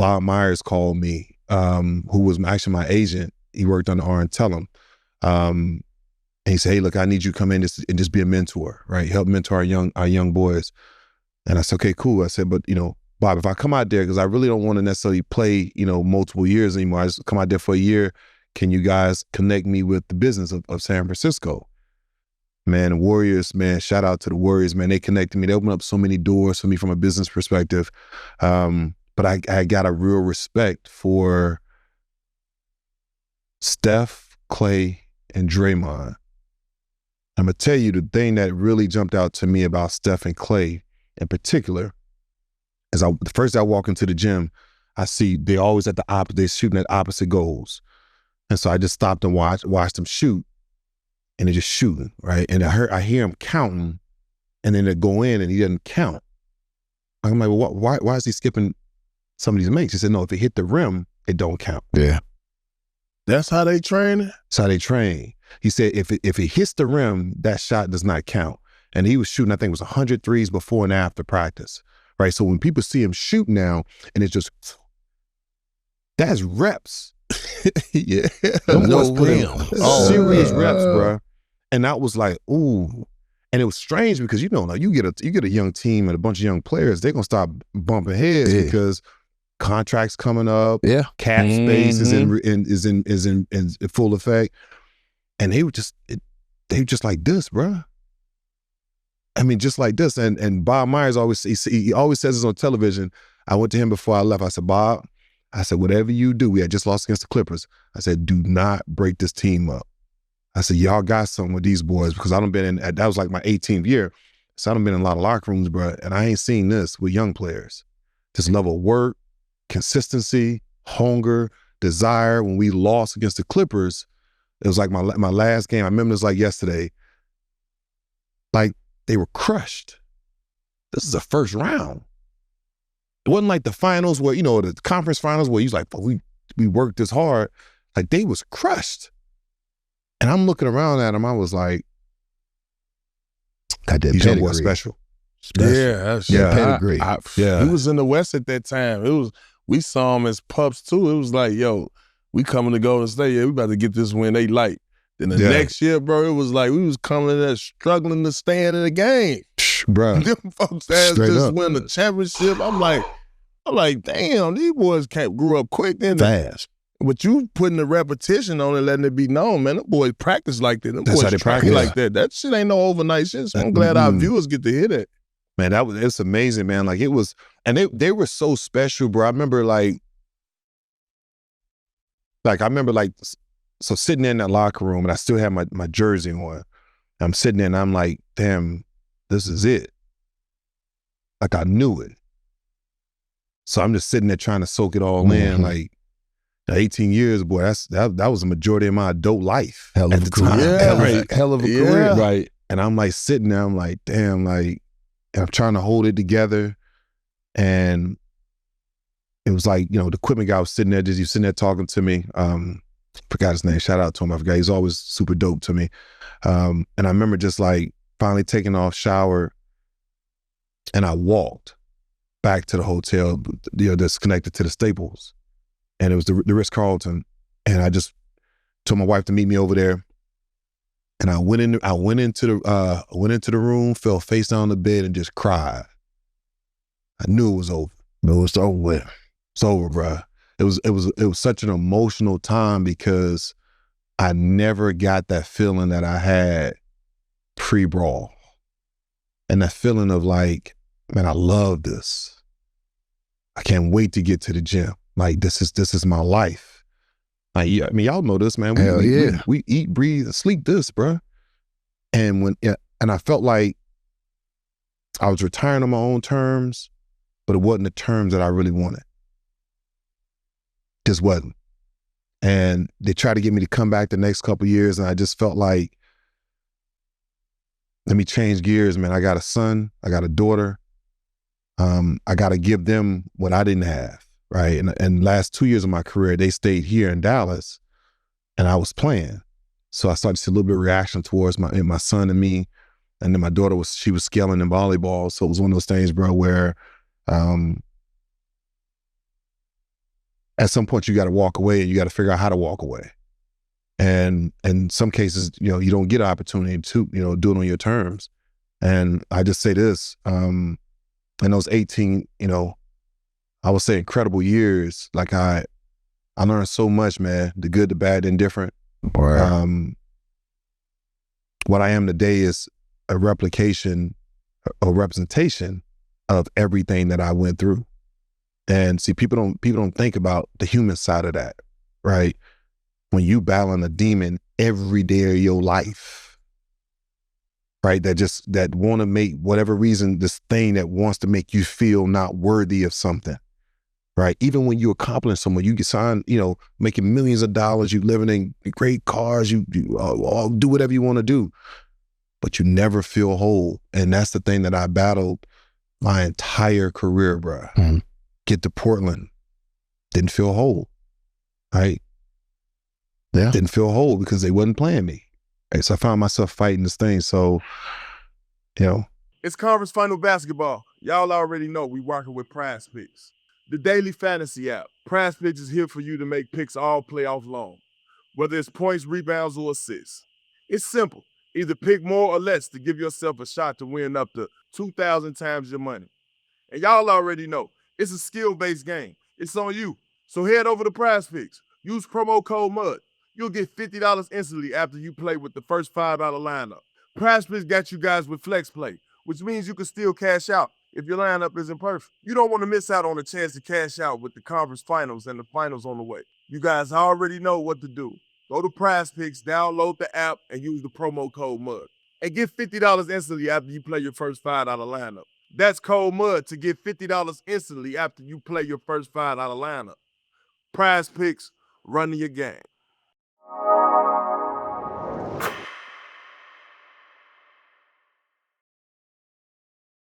Bob Myers called me, who was actually my agent. He worked on the R and Tell him. And he said, hey, look, I need you to come in and just be a mentor, right? Help mentor our young boys. And I said, okay, cool. I said, but, Bob, if I come out there, because I really don't want to necessarily play, multiple years anymore. I just come out there for a year. Can you guys connect me with the business of San Francisco? Man, the Warriors, man, shout out to the Warriors, man. They connected me. They opened up so many doors for me from a business perspective. But I got a real respect for Steph, Klay, and Draymond. I'm going to tell you the thing that really jumped out to me about Steph and Klay in particular is the first I walk into the gym, I see they always they're shooting at opposite goals. And so I just stopped and watched them shoot, and they're just shooting, right? And I hear him counting, and then they go in and he doesn't count. I'm like, well, why is he skipping some of these makes? He said, no, if it hit the rim, it don't count. Yeah. That's how they train it? That's how they train. He said, if it hits the rim, that shot does not count. And he was shooting, I think it was 100 threes before and after practice, right? So when people see him shoot now, and it's just, that's reps. Yeah. No Serious reps, bro. And that was like, ooh. And it was strange because, you get a young team and a bunch of young players, they're going to start bumping heads because contracts coming up, cap space is in full effect. And they were just like this, bro. I mean, just like this. And Bob Myers he always says this on television. I went to him before I left. I said, Bob, whatever you do, we had just lost against the Clippers. I said, do not break this team up. I said, y'all got something with these boys, because I done been in, that was like my 18th year. So I done been in a lot of locker rooms, bro. And I ain't seen this with young players. This level of work, consistency, hunger, desire. When we lost against the Clippers, it was like my last game. I remember this like yesterday. Like, they were crushed. This is the first round. It wasn't like the finals where, the conference finals where you was like, oh, we worked this hard. Like, they was crushed. And I'm looking around at them, I was like, got that these young boys special. Yeah, pedigree. He was in the West at that time. We saw him as pups too. It was like, yo, we coming to Golden State. Yeah, we about to get this win. They light. Then the next year, bro, it was like we was coming in there struggling to stay in the game. Bro, them folks ass just win the championship. I'm like, damn, these boys grew up quick then. Fast. But you putting the repetition on and letting it be known, man. Them boys practice like that. Them That's boys how they practice like that. That shit ain't no overnight shit. So I'm glad our viewers get to hear that. Man, it's amazing, man. Like, it was, and they were so special, bro. I remember so sitting in that locker room, and I still had my jersey on. I'm sitting there and I'm like, damn, this is it. Like, I knew it. So I'm just sitting there trying to soak it all in. Like, 18 years, boy, that was the majority of my adult life. Hell of a career. Yeah, hell of a career. Right. And I'm like sitting there, I'm like, damn, like, and I'm trying to hold it together. And it was like, the equipment guy was sitting there, he was sitting there talking to me. Forgot his name, shout out to him, I forgot. He's always super dope to me. And I remember just like finally taking off, shower, and I walked back to the hotel, that's connected to the Staples. And it was the Ritz-Carlton. And I just told my wife to meet me over there. And I went into the room, fell face down on the bed, and just cried. I knew it was over. No, it's over with. It's over, bro. It was such an emotional time because I never got that feeling that I had pre-brawl. And that feeling of like, man, I love this. I can't wait to get to the gym. Like, this is my life. Like, I mean, y'all know this, man. We eat, breathe, and sleep this, bro. And I felt like I was retiring on my own terms, but it wasn't the terms that I really wanted. Just wasn't. And they tried to get me to come back the next couple of years, and I just felt like, let me change gears, man. I got a son, I got a daughter. I got to give them what I didn't have, right? And last 2 years of my career, they stayed here in Dallas, and I was playing. So I started to see a little bit of reaction towards my son and me. And then my daughter was scaling in volleyball. So it was one of those things, bro, where at some point you got to walk away and you got to figure out how to walk away. And in some cases, you don't get an opportunity to, do it on your terms. And I just say this, in those 18, I would say incredible years, like I learned so much, man, the good, the bad, the indifferent. Right. What I am today is a representation of everything that I went through. And see, people don't think about the human side of that, right? When you battling a demon every day of your life, right? That want to make whatever reason, this thing that wants to make you feel not worthy of something, right? Even when you accomplish something, you get signed, making millions of dollars, you living in great cars, you do whatever you want to do, but you never feel whole. And that's the thing that I battled my entire career, bro. Mm-hmm. Get to Portland, didn't feel whole, right? Yeah. Didn't feel whole because they wasn't playing me. Right? So I found myself fighting this thing. So, It's conference final basketball. Y'all already know we working with PrizePicks, the daily fantasy app. PrizePicks is here for you to make picks all playoff long, whether it's points, rebounds, or assists. It's simple. Either pick more or less to give yourself a shot to win up to 2,000 times your money. And y'all already know, it's a skill-based game. It's on you. So head over to PrizePicks. Use promo code MUD. You'll get $50 instantly after you play with the first $5 lineup. PrizePicks got you guys with Flex Play, which means you can still cash out if your lineup isn't perfect. You don't want to miss out on a chance to cash out with the conference finals and the finals on the way. You guys already know what to do. Go to PrizePicks, download the app, and use the promo code MUD. And get $50 instantly after you play your first $5 lineup. That's code MUD to get $50 instantly after you play your first $5 lineup. PrizePicks, running your game.